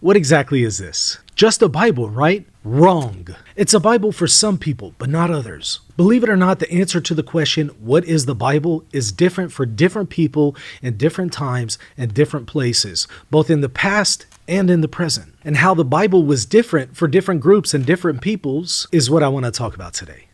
what exactly is this? Just a Bible, right? Wrong. It's a Bible for some people, but not others. Believe it or not, the answer to the question, what is the Bible, is different for different people in different times and different places, both in the past and in the present. And how the Bible was different for different groups and different peoples is what I want to talk about today.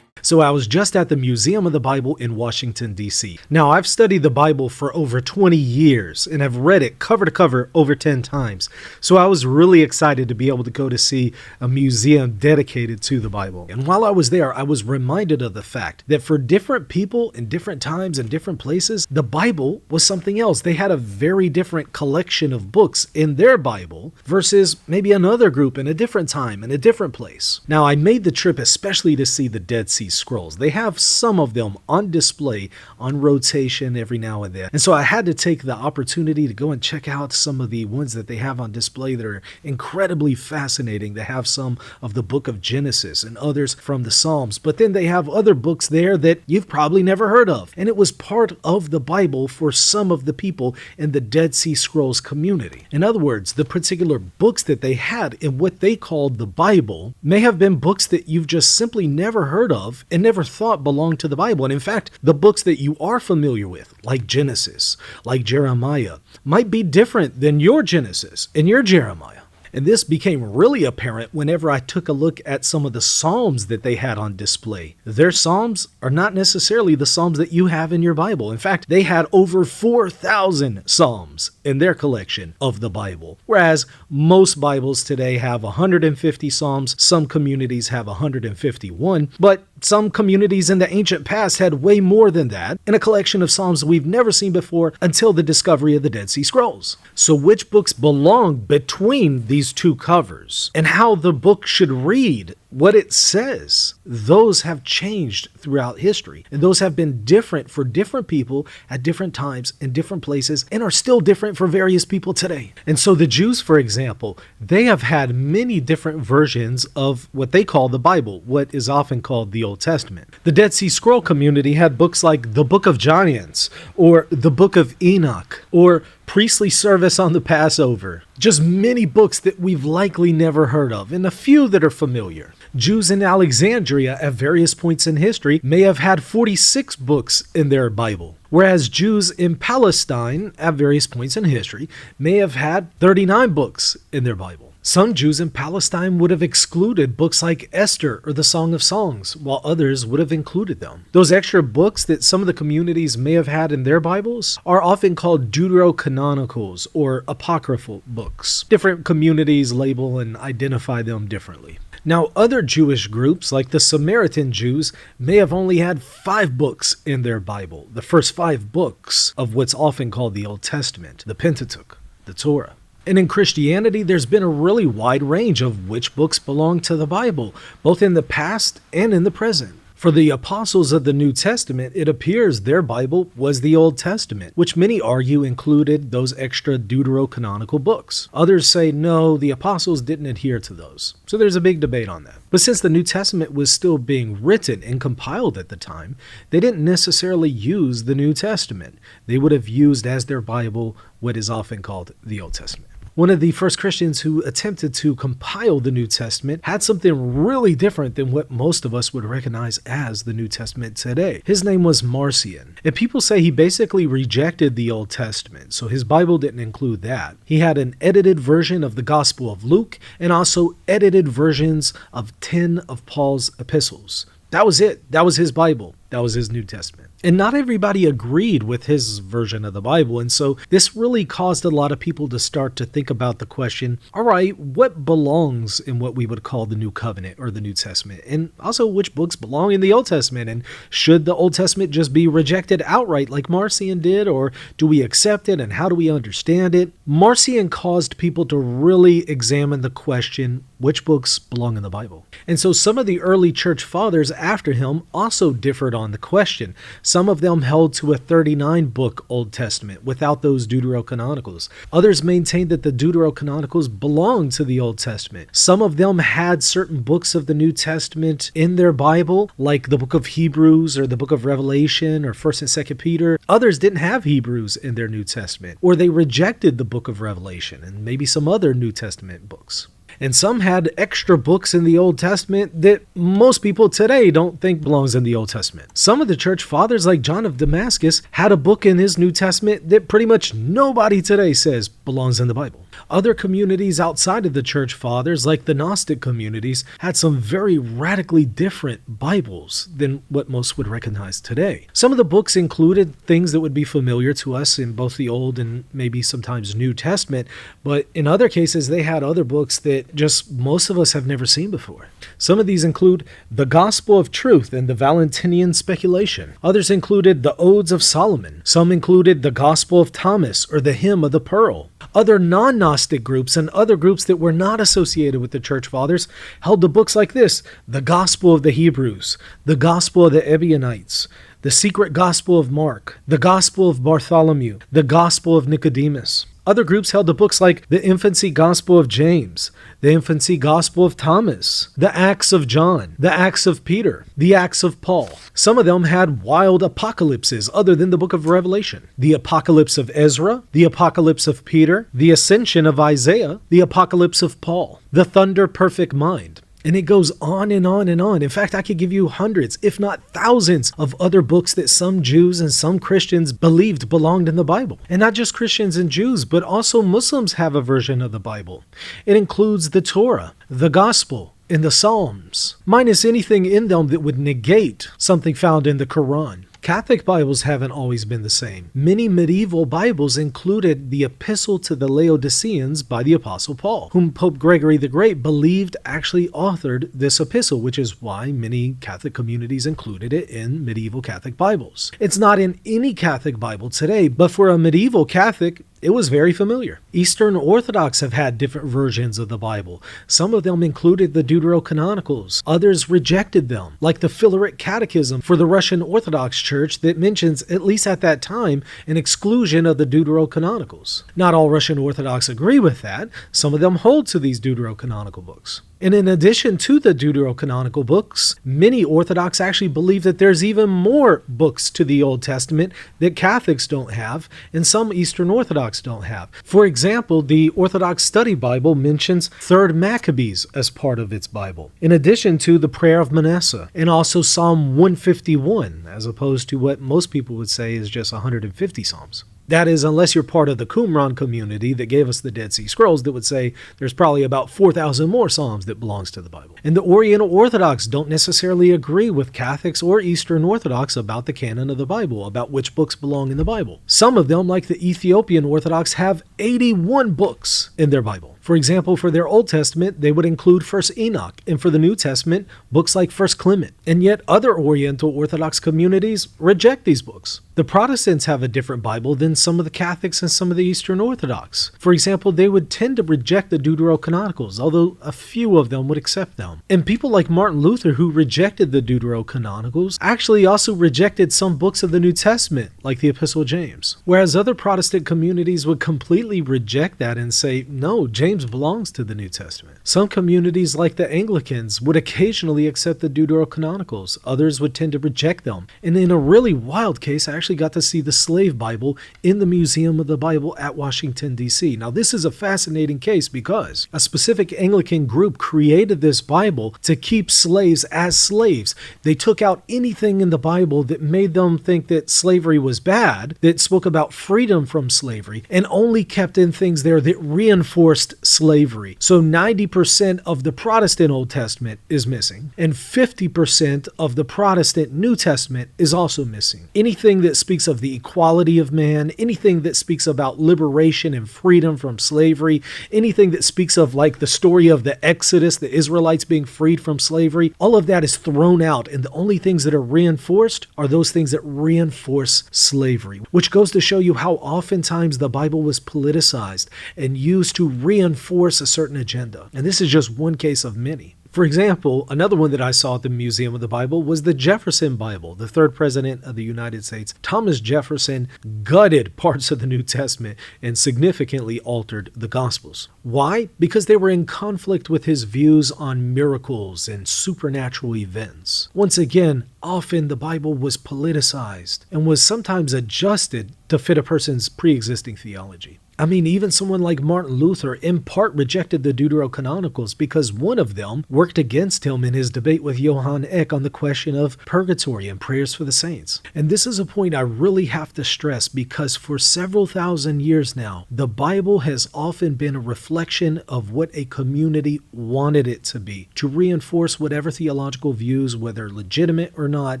So I was just at the Museum of the Bible in Washington, D.C. Now, I've studied the Bible for over 20 years and have read it cover to cover over 10 times. So I was really excited to be able to go to see a museum dedicated to the Bible. And while I was there, I was reminded of the fact that for different people in different times and different places, the Bible was something else. They had a very different collection of books in their Bible versus maybe another group in a different time in a different place. Now, I made the trip especially to see the Dead Sea Scrolls. They have some of them on display on rotation every now and then. And so I had to take the opportunity to go and check out some of the ones that they have on display that are incredibly fascinating. They have some of the book of Genesis and others from the Psalms, but then they have other books there that you've probably never heard of. And it was part of the Bible for some of the people in the Dead Sea Scrolls community. In other words, the particular books that they had in what they called the Bible may have been books that you've just simply never heard of and never thought belonged to the Bible. And in fact, the books that you are familiar with, like Genesis, like Jeremiah, might be different than your Genesis and your Jeremiah. And this became really apparent whenever I took a look at some of the Psalms that they had on display. Their Psalms are not necessarily the Psalms that you have in your Bible. In fact, they had over 4,000 Psalms in their collection of the Bible, whereas most Bibles today have 150 Psalms. Some communities have 151, but some communities in the ancient past had way more than that, in a collection of Psalms we've never seen before until the discovery of the Dead Sea Scrolls. So which books belong between these two covers, and how the book should read, what it says, those have changed throughout history. And those have been different for different people at different times in different places, and are still different for various people today. And so the Jews, for example, they have had many different versions of what they call the Bible, what is often called the Old Testament. The Dead Sea Scroll community had books like the Book of Giants, or the Book of Enoch, or Priestly Service on the Passover. Just many books that we've likely never heard of, and a few that are familiar. Jews in Alexandria at various points in history may have had 46 books in their Bible, whereas Jews in Palestine at various points in history may have had 39 books in their Bible. Some Jews in Palestine would have excluded books like Esther or the Song of Songs, while others would have included them. Those extra books that some of the communities may have had in their Bibles are often called deuterocanonicals or apocryphal books. Different communities label and identify them differently. Now, other Jewish groups, like the Samaritan Jews, may have only had 5 books in their Bible, the first 5 books of what's often called the Old Testament, the Pentateuch, the Torah. And in Christianity, there's been a really wide range of which books belong to the Bible, both in the past and in the present. For the apostles of the New Testament, it appears their Bible was the Old Testament, which many argue included those extra deuterocanonical books. Others say no, the apostles didn't adhere to those. So there's a big debate on that. But since the New Testament was still being written and compiled at the time, they didn't necessarily use the New Testament. They would have used as their Bible what is often called the Old Testament. One of the first Christians who attempted to compile the New Testament had something really different than what most of us would recognize as the New Testament today. His name was Marcion, and people say he basically rejected the Old Testament, so his Bible didn't include that. He had an edited version of the Gospel of Luke, and also edited versions of 10 of Paul's epistles. That was it. That was his Bible. That was his New Testament. And not everybody agreed with his version of the Bible, and so this really caused a lot of people to start to think about the question, all right, what belongs in what we would call the New Covenant or the New Testament? And also, which books belong in the Old Testament? And should the Old Testament just be rejected outright like Marcion did, or do we accept it, and how do we understand it? Marcion caused people to really examine the question, which books belong in the Bible? And so some of the early church fathers after him also differed on the question. Some of them held to a 39-book Old Testament without those deuterocanonicals. Others maintained that the deuterocanonicals belonged to the Old Testament. Some of them had certain books of the New Testament in their Bible, like the book of Hebrews or the book of Revelation or 1st and 2nd Peter. Others didn't have Hebrews in their New Testament, or they rejected the book of Revelation and maybe some other New Testament books. And some had extra books in the Old Testament that most people today don't think belongs in the Old Testament. Some of the church fathers, like John of Damascus, had a book in his New Testament that pretty much nobody today says belongs in the Bible. Other communities outside of the church fathers, like the Gnostic communities, had some very radically different Bibles than what most would recognize today. Some of the books included things that would be familiar to us in both the Old and maybe sometimes New Testament, but in other cases they had other books that just most of us have never seen before. Some of these include the Gospel of Truth and the Valentinian Speculation. Others included the Odes of Solomon. Some included the Gospel of Thomas or the Hymn of the Pearl. Other non-Gnostic groups and other groups that were not associated with the church fathers held the books like this: the Gospel of the Hebrews, the Gospel of the Ebionites, the Secret Gospel of Mark, the Gospel of Bartholomew, the Gospel of Nicodemus. Other groups held the books like the Infancy Gospel of James, the Infancy Gospel of Thomas, the Acts of John, the Acts of Peter, the Acts of Paul. Some of them had wild apocalypses other than the book of Revelation: the Apocalypse of Ezra, the Apocalypse of Peter, the Ascension of Isaiah, the Apocalypse of Paul, the Thunder Perfect Mind. And it goes on and on and on. In fact, I could give you hundreds, if not thousands, of other books that some Jews and some Christians believed belonged in the Bible. And not just Christians and Jews, but also Muslims have a version of the Bible. It includes the Torah, the Gospel, and the Psalms, minus anything in them that would negate something found in the Quran. Catholic Bibles haven't always been the same. Many medieval Bibles included the Epistle to the Laodiceans by the Apostle Paul, whom Pope Gregory the Great believed actually authored this epistle, which is why many Catholic communities included it in medieval Catholic Bibles. It's not in any Catholic Bible today, but for a medieval Catholic, it was very familiar. Eastern Orthodox have had different versions of the Bible. Some of them included the Deuterocanonicals. Others rejected them, like the Philaret Catechism for the Russian Orthodox Church that mentions, at least at that time, an exclusion of the Deuterocanonicals. Not all Russian Orthodox agree with that. Some of them hold to these Deuterocanonical books. And in addition to the Deuterocanonical books, many Orthodox actually believe that there's even more books to the Old Testament that Catholics don't have and some Eastern Orthodox don't have. For example, the Orthodox Study Bible mentions 3rd Maccabees as part of its Bible, in addition to the Prayer of Manasseh and also Psalm 151, as opposed to what most people would say is just 150 Psalms. That is, unless you're part of the Qumran community that gave us the Dead Sea Scrolls that would say there's probably about 4,000 more Psalms that belongs to the Bible. And the Oriental Orthodox don't necessarily agree with Catholics or Eastern Orthodox about the canon of the Bible, about which books belong in the Bible. Some of them, like the Ethiopian Orthodox, have 81 books in their Bible. For example, for their Old Testament, they would include 1st Enoch, and for the New Testament, books like 1st Clement. And yet other Oriental Orthodox communities reject these books. The Protestants have a different Bible than some of the Catholics and some of the Eastern Orthodox. For example, they would tend to reject the Deuterocanonicals, although a few of them would accept them. And people like Martin Luther, who rejected the Deuterocanonicals, actually also rejected some books of the New Testament, like the Epistle of James. Whereas other Protestant communities would completely reject that and say, no, James belongs to the New Testament. Some communities, like the Anglicans, would occasionally accept the Deuterocanonicals. Others would tend to reject them. And in a really wild case, I actually got to see the Slave Bible in the Museum of the Bible at Washington, D.C. Now, this is a fascinating case because a specific Anglican group created this Bible to keep slaves as slaves. They took out anything in the Bible that made them think that slavery was bad, that spoke about freedom from slavery, and only kept in things there that reinforced slavery. So 90% of the Protestant Old Testament is missing, and 50% of the Protestant New Testament is also missing. Anything that speaks of the equality of man, anything that speaks about liberation and freedom from slavery, anything that speaks of like the story of the Exodus, the Israelites being freed from slavery, all of that is thrown out, and the only things that are reinforced are those things that reinforce slavery, which goes to show you how oftentimes the Bible was politicized and used to reinforce a certain agenda. And this is just one case of many. For example, another one that I saw at the Museum of the Bible was the Jefferson Bible. The third president of the United States, Thomas Jefferson, gutted parts of the New Testament and significantly altered the Gospels. Why? Because they were in conflict with his views on miracles and supernatural events. Once again, often the Bible was politicized and was sometimes adjusted to fit a person's pre-existing theology. I mean, even someone like Martin Luther in part rejected the Deuterocanonicals because one of them worked against him in his debate with Johann Eck on the question of purgatory and prayers for the saints. And this is a point I really have to stress because for several thousand years now, the Bible has often been a reflection of what a community wanted it to be, to reinforce whatever theological views, whether legitimate or not,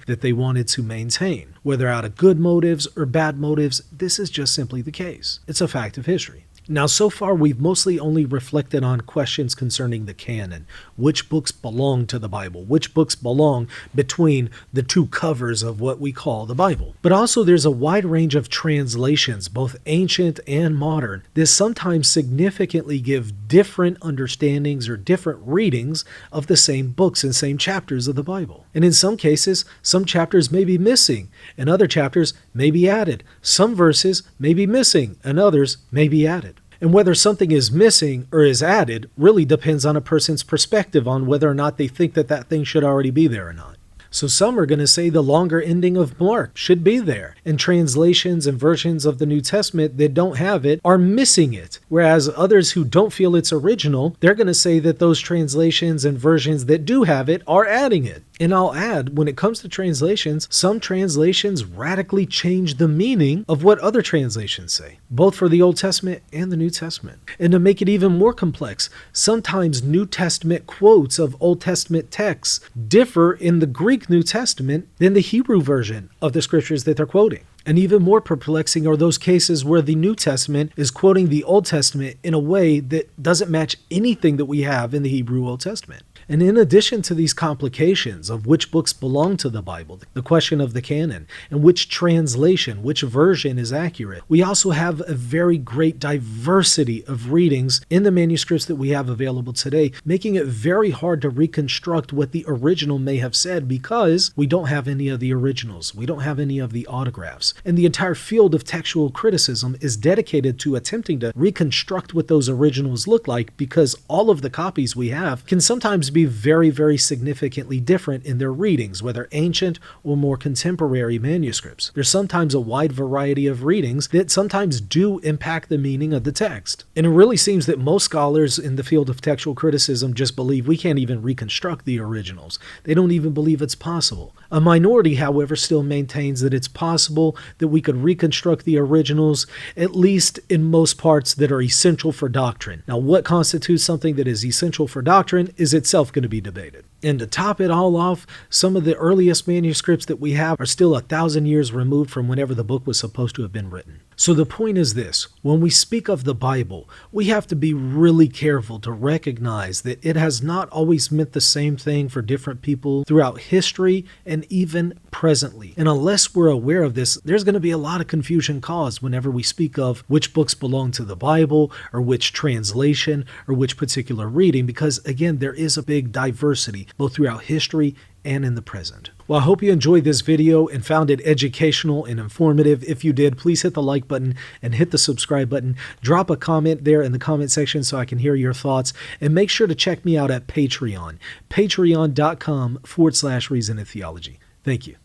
that they wanted to maintain. Whether out of good motives or bad motives, this is just simply the case. It's a fact of history. Now, so far, we've mostly only reflected on questions concerning the canon. Which books belong to the Bible? Which books belong between the two covers of what we call the Bible? But also, there's a wide range of translations, both ancient and modern, that sometimes significantly give different understandings or different readings of the same books and same chapters of the Bible. And in some cases, some chapters may be missing, and other chapters may be added. Some verses may be missing, and others may be added. And whether something is missing or is added really depends on a person's perspective on whether or not they think that that thing should already be there or not. So some are going to say the longer ending of Mark should be there, and translations and versions of the New Testament that don't have it are missing it. Whereas others who don't feel it's original, they're going to say that those translations and versions that do have it are adding it. And I'll add, when it comes to translations, some translations radically change the meaning of what other translations say, both for the Old Testament and the New Testament. And to make it even more complex, sometimes New Testament quotes of Old Testament texts differ in the Greek New Testament than the Hebrew version of the scriptures that they're quoting. And even more perplexing are those cases where the New Testament is quoting the Old Testament in a way that doesn't match anything that we have in the Hebrew Old Testament. And in addition to these complications of which books belong to the Bible, the question of the canon, and which translation, which version is accurate, we also have a very great diversity of readings in the manuscripts that we have available today, making it very hard to reconstruct what the original may have said because we don't have any of the originals. We don't have any of the autographs. And the entire field of textual criticism is dedicated to attempting to reconstruct what those originals look like because all of the copies we have can sometimes be very, very significantly different in their readings, whether ancient or more contemporary manuscripts. There's sometimes a wide variety of readings that sometimes do impact the meaning of the text. And it really seems that most scholars in the field of textual criticism just believe we can't even reconstruct the originals. They don't even believe it's possible. A minority, however, still maintains that it's possible that we could reconstruct the originals, at least in most parts that are essential for doctrine. Now, what constitutes something that is essential for doctrine is itself going to be debated. And to top it all off, some of the earliest manuscripts that we have are still 1,000 years removed from whenever the book was supposed to have been written. So the point is this: when we speak of the Bible, we have to be really careful to recognize that it has not always meant the same thing for different people throughout history and even presently. And unless we're aware of this, there's going to be a lot of confusion caused whenever we speak of which books belong to the Bible or which translation or which particular reading, because again, there is a big diversity both throughout history and in the present. Well, I hope you enjoyed this video and found it educational and informative. If you did, please hit the like button and hit the subscribe button. Drop a comment there in the comment section so I can hear your thoughts. And make sure to check me out at Patreon, patreon.com/Reason and Theology. Thank you.